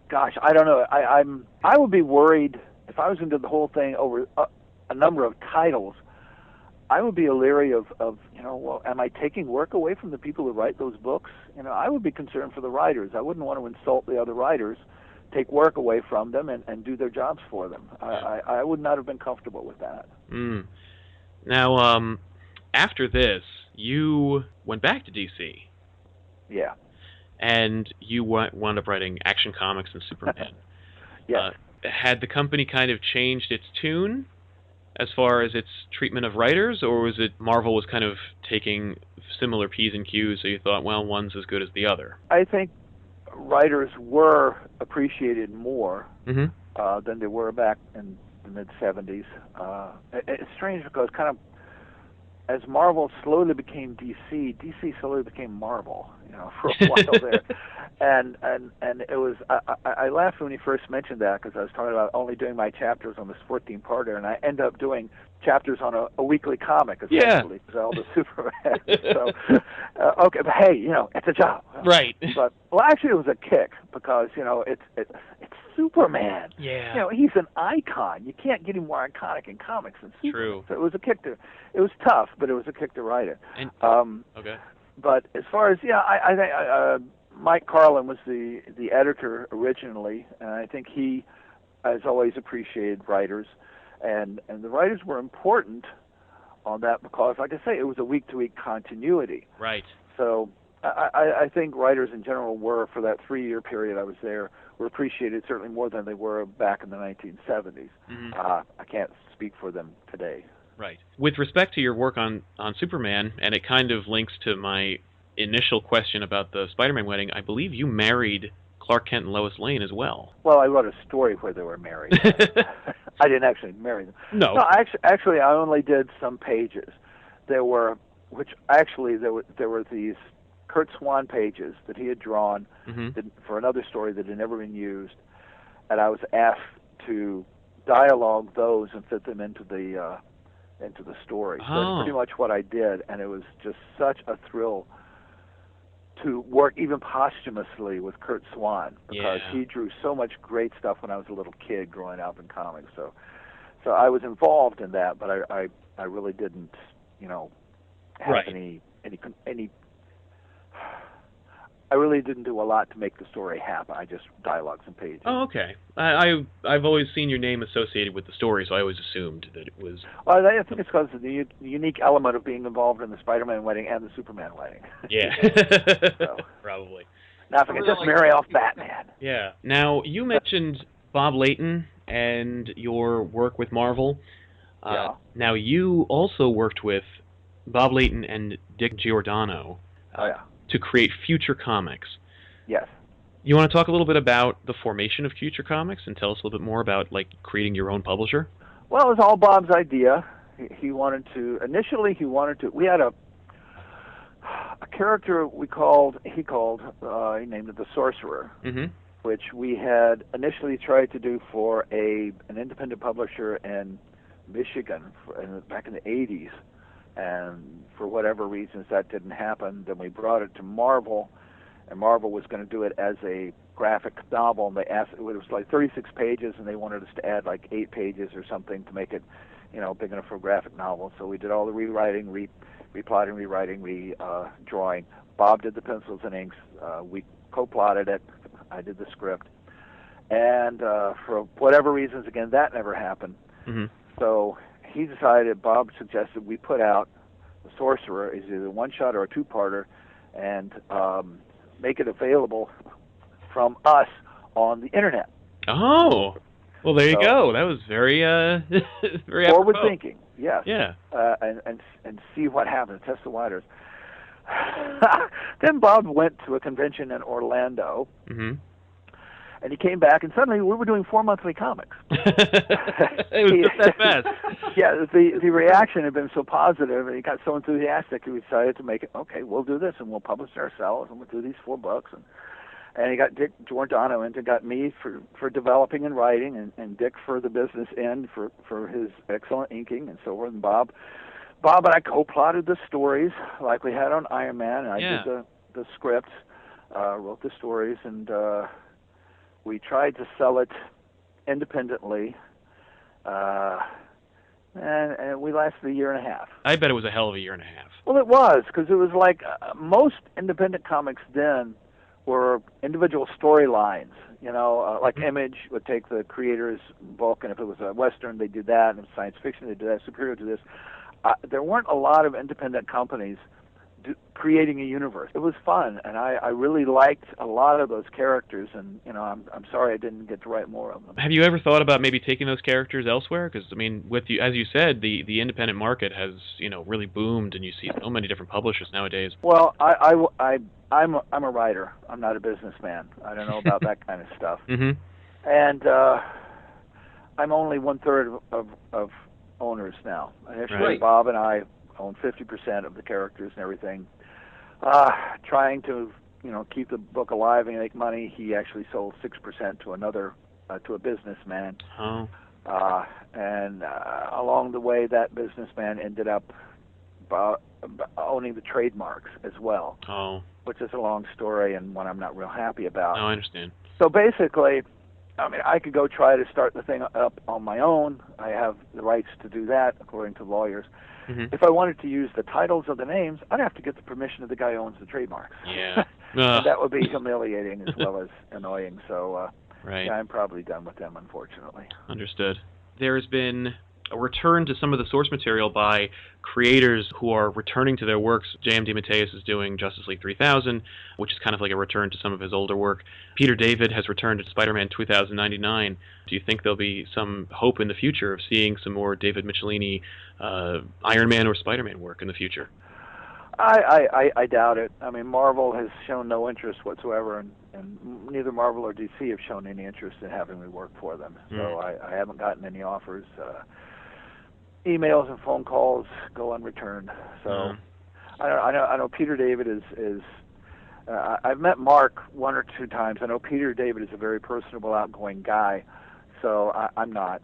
Gosh, I don't know. I would be worried if I was into the whole thing over a number of titles. I would be leery of well, am I taking work away from the people who write those books? I would be concerned for the writers. I wouldn't want to insult the other writers, take work away from them, and do their jobs for them. I would not have been comfortable with that. Now, after this, you went back to DC. Yeah. And you wound up writing Action Comics and Superman. Yes. Had the company kind of changed its tune as far as its treatment of writers, or was it Marvel was kind of taking similar P's and Q's, so you thought, well, one's as good as the other? I think writers were appreciated more than they were back in the mid-'70s. It's strange because kind of as Marvel slowly became DC, DC slowly became Marvel, for a while there. And it was, I laughed when he first mentioned that because I was talking about only doing my chapters on this 14-parter, and I end up doing chapters on a weekly comic, essentially, because all the Superman. So, okay, but hey, it's a job. Right. But, well, actually it was a kick because, it's Superman. Yeah. He's an icon. You can't get him more iconic in comics than Superman. True. So it was a kick it was tough, but it was a kick to write it. And, okay. But as far as, I think Mike Carlin was the editor originally, and I think he has always appreciated writers. And the writers were important on that because, like I say, it was a week-to-week continuity. Right. So I think writers in general were, for that 3-year period I was there, were appreciated certainly more than they were back in the 1970s. I can't speak for them today. Right. With respect to your work on Superman, and it kind of links to my initial question about the Spider-Man wedding, I believe you married Clark Kent and Lois Lane as well. Well, I wrote a story where they were married. I didn't actually marry them. No, actually, I only did some pages. There were these Kurt Swan pages that he had drawn for another story that had never been used, and I was asked to dialogue those and fit them into the story. So that's pretty much what I did, and it was just such a thrill to work even posthumously with Kurt Swan because he drew so much great stuff when I was a little kid growing up in comics. So I was involved in that, but I really didn't, have any. I really didn't do a lot to make the story happen. I just dialogued some pages. Oh, okay. I've always seen your name associated with the story, so I always assumed that it was... Well, I think it's because of the unique element of being involved in the Spider-Man wedding and the Superman wedding. Yeah. So, probably. Now if I could just marry off Batman. Yeah. Now, you mentioned Bob Layton and your work with Marvel. Now, you also worked with Bob Layton and Dick Giordano. To create Future Comics. Yes. You want to talk a little bit about the formation of Future Comics and tell us a little bit more about creating your own publisher? Well, it was all Bob's idea. He wanted to. We had a character he named it the Sorcerer. which we had initially tried to do for an independent publisher in Michigan back in the 80s. And for whatever reasons, that didn't happen. Then we brought it to Marvel, and Marvel was going to do it as a graphic novel, and they asked, it was like 36 pages, and they wanted us to add like 8 pages or something to make it, big enough for a graphic novel. So we did all the rewriting, replotting, rewriting, drawing. Bob did the pencils and inks. We co-plotted it. I did the script. And for whatever reasons, again, that never happened. Mm-hmm. So he decided, Bob suggested we put out The Sorcerer as either a one-shot or a two-parter, and make it available from us on the internet. Oh, well, there you go. That was very, very forward thinking. Yes. Yeah. And see what happens. Test the waters. Then Bob went to a convention in Orlando. Mm-hmm. And he came back, and suddenly we were doing 4 monthly comics. It was just that fast. Yeah, the reaction had been so positive, and he got so enthusiastic, we decided to make it, okay, we'll do this, and we'll publish it ourselves, and we'll do these 4 books. And he got Dick Giordano in, and got me for developing and writing, and Dick for the business end, for his excellent inking, and so forth. And Bob and I co-plotted the stories like we had on Iron Man, and I did the script, wrote the stories, and we tried to sell it independently, and we lasted a year and a half. I bet it was a hell of a year and a half. Well, it was, because it was like most independent comics then were individual storylines. Like Image would take the creator's book, and if it was a Western, they'd do that, and if science fiction, they'd do that, superhero to this. There weren't a lot of independent companies creating a universe. It was fun, and I really liked a lot of those characters, and I'm sorry I didn't get to write more of them. Have you ever thought about maybe taking those characters elsewhere? Because with you, as you said, the independent market has really boomed, and you see so many different publishers nowadays. Well, I'm a writer. I'm not a businessman. I don't know about that kind of stuff. Mm-hmm. And I'm only 1/3 of owners now. Initially, Right. Bob and I own 50% of the characters and everything. Trying to, keep the book alive and make money. He actually sold 6% to to a businessman. Oh. And along the way, that businessman ended up owning the trademarks as well. Oh. Which is a long story and one I'm not real happy about. No, I understand. So basically, I could go try to start the thing up on my own. I have the rights to do that, according to lawyers. Mm-hmm. If I wanted to use the titles of the names, I'd have to get the permission of the guy who owns the trademarks. Yeah. And that would be humiliating as well as annoying. So, right. yeah, I'm probably done with them, unfortunately. Understood. There's been a return to some of the source material by creators who are returning to their works. J.M. DeMatteis is doing Justice League 3000, which is kind of like a return to some of his older work. Peter David has returned to Spider-Man 2099. Do you think there'll be some hope in the future of seeing some more David Michelinie Iron Man or Spider-Man work in the future? I doubt it. Marvel has shown no interest whatsoever, and neither Marvel or DC have shown any interest in having me work for them. So I haven't gotten any offers. Emails and phone calls go unreturned. So I know Peter David is I've met Mark 1 or 2 times. I know Peter David is a very personable, outgoing guy. So I'm not.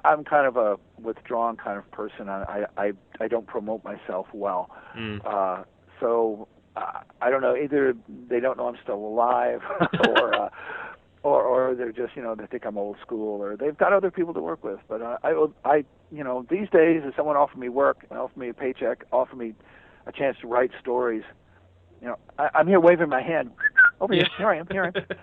I'm kind of a withdrawn kind of person. I don't promote myself well. So I don't know. Either they don't know I'm still alive, or they're just they think I'm old school, or they've got other people to work with. But I these days, if someone offered me work and offered me a paycheck, offered me a chance to write stories, I'm here waving my hand. Over here, here I am.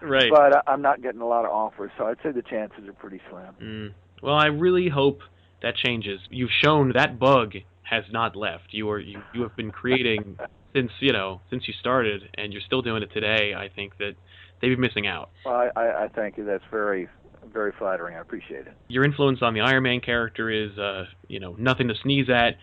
Right. But I'm not getting a lot of offers, so I'd say the chances are pretty slim. Well, I really hope that changes. You've shown that bug has not left. You have been creating since you started, and you're still doing it today. I think that they'd be missing out. Well, I thank you. That's very, very flattering. I appreciate it. Your influence on the Iron Man character is, nothing to sneeze at.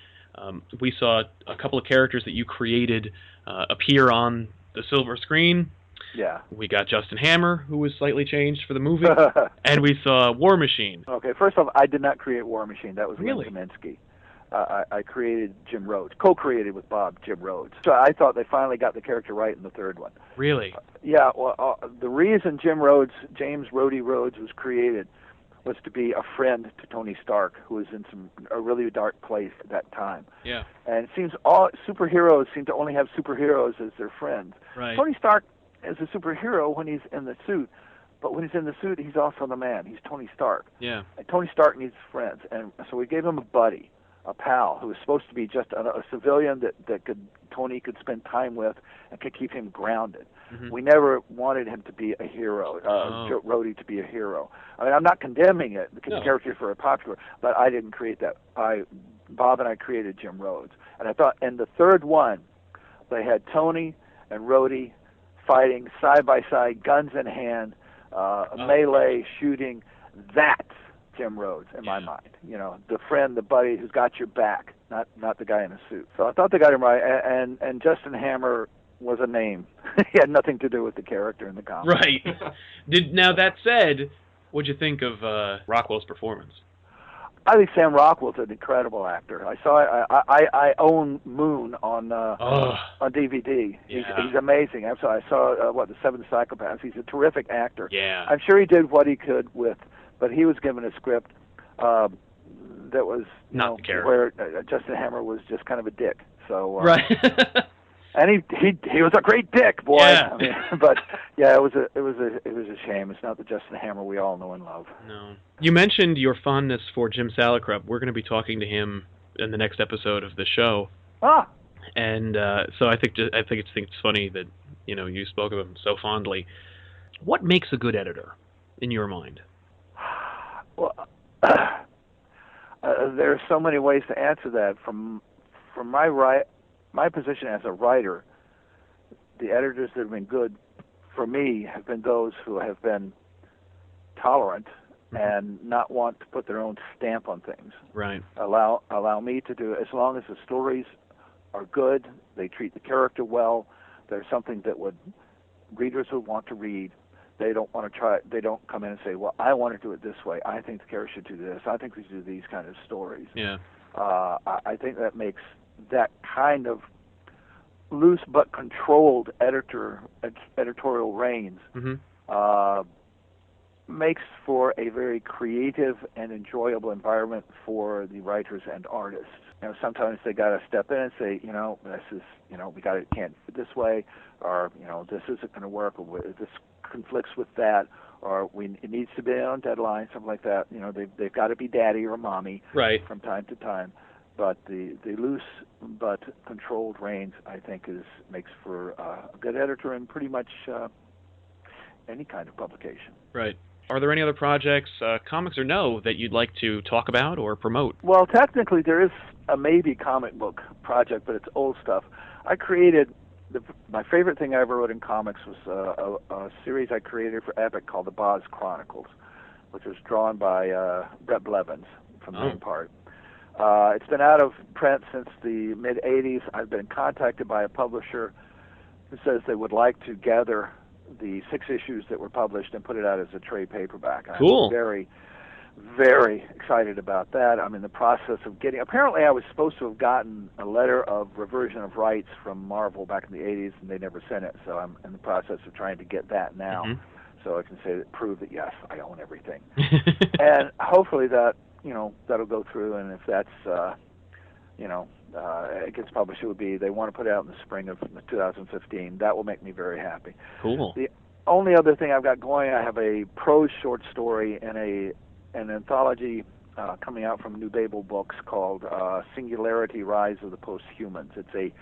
We saw a couple of characters that you created appear on the silver screen. Yeah. We got Justin Hammer, who was slightly changed for the movie, and we saw War Machine. Okay, first off, I did not create War Machine. That was really? Lynn Kaminsky. I created Jim Rhodes, co-created with Bob Jim Rhodes. So I thought they finally got the character right in the third one. Really? Yeah. Well, the reason James Rhodey Rhodes was created was to be a friend to Tony Stark, who was in a really dark place at that time. Yeah. And it seems all superheroes seem to only have superheroes as their friends. Right. Tony Stark is a superhero when he's in the suit, but when he's in the suit, he's also the man. He's Tony Stark. Yeah. And Tony Stark needs friends, and so we gave him a buddy, a pal, who was supposed to be just a civilian that Tony could spend time with and could keep him grounded. Mm-hmm. We never wanted him to be a hero, Rhodey to be a hero. I mean, I'm not condemning it, the character is very popular, but I didn't create that. Bob and I created Jim Rhodes. And I thought in the third one, they had Tony and Rhodey fighting side by side, guns in hand, melee, shooting. That's Jim Rhodes in my mind. You know, the friend, the buddy who's got your back, not the guy in a suit. So I thought they got him right. And Justin Hammer was a name. He had nothing to do with the character in the comic. Right. Now that said, what'd you think of Rockwell's performance? I think Sam Rockwell's an incredible actor. I own Moon on DVD. Yeah. He's amazing. I saw The Seven Psychopaths. He's a terrific actor. Yeah. I'm sure he did what he could but he was given a script that was not the character, where Justin Hammer was just kind of a dick. So right. And he was a great dick, boy. Yeah. I mean, but yeah, it was a shame. It's not the Justin Hammer we all know and love. No. You mentioned your fondness for Jim Salicrup. We're going to be talking to him in the next episode of the show. Ah. And so I think it's funny that you spoke of him so fondly. What makes a good editor, in your mind? Well, there are so many ways to answer that. From my position as a writer, the editors that have been good for me have been those who have been tolerant and not want to put their own stamp on things. Right. Allow me to do it. As long as the stories are good, they treat the character well, there's something that readers would want to read. They don't want to try. They don't come in and say, "Well, I want to do it this way. I think the character should do this. I think we should do these kind of stories." Yeah. I think that makes that kind of loose but controlled editorial reins makes for a very creative and enjoyable environment for the writers and artists. Sometimes they got to step in and say, this is, we can't do it this way, or this isn't going to work, or this conflicts with that, or it needs to be on deadline, something like that. They've got to be daddy or mommy from time to time. But the loose but controlled reins, I think, makes for a good editor in pretty much any kind of publication. Right. Are there any other projects, comics or no, that you'd like to talk about or promote? Well, technically there is a maybe comic book project, but it's old stuff. I created my favorite thing I ever wrote in comics was a series I created for Epic called the Boz Chronicles, which was drawn by Brett Blevins from Main Part. It's been out of print since the mid-'80s. I've been contacted by a publisher who says they would like to gather the 6 issues that were published and put it out as a trade paperback. Cool. I'm very, very excited about that. I'm in the process of apparently I was supposed to have gotten a letter of reversion of rights from Marvel back in the 80s, and they never sent it, so I'm in the process of trying to get that now. So I can prove that, yes, I own everything. And hopefully that, that'll go through, and if that's, it gets published, they want to put it out in the spring of 2015. That will make me very happy. Cool. The only other thing I've got going, I have a prose short story in an anthology coming out from New Babel Books called Singularity: Rise of the Posthumans. It's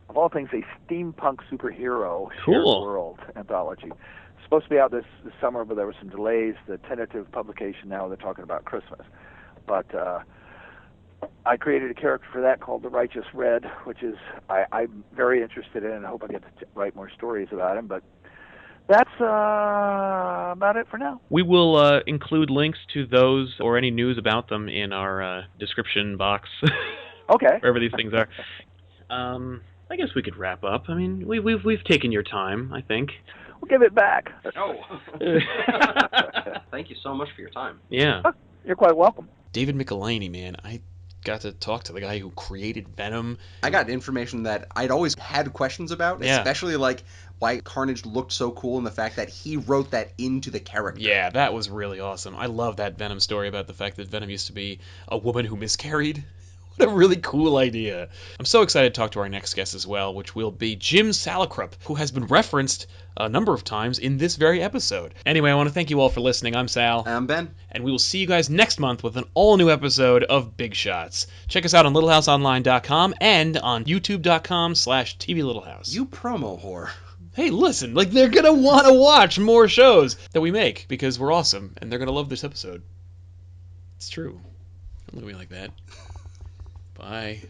of all things, a steampunk superhero shared world anthology. It's supposed to be out this summer, but there were some delays. The tentative publication now, they're talking about Christmas. But I created a character for that called the Righteous Red, which is I'm very interested in, and I hope I get to write more stories about him. But that's about it for now. We will include links to those or any news about them in our description box. Okay. Wherever these things are. I guess we could wrap up. I mean, we've taken your time, I think. We'll give it back. Oh. Thank you so much for your time. Yeah. You're quite welcome. David Michelinie, man, got to talk to the guy who created Venom. I got information that I'd always had questions about, especially like why Carnage looked so cool and the fact that he wrote that into the character. Yeah, that was really awesome. I love that Venom story about the fact that Venom used to be a woman who miscarried. What a really cool idea. I'm so excited to talk to our next guest as well, which will be Jim Salicrup, who has been referenced a number of times in this very episode. Anyway, I want to thank you all for listening. I'm Sal. I'm Ben. And we will see you guys next month with an all-new episode of Big Shots. Check us out on littlehouseonline.com and on youtube.com/tvlittlehouse. You promo whore. Hey, listen, like, they're going to want to watch more shows that we make because we're awesome, and they're going to love this episode. It's true. Don't look at me like that. Bye.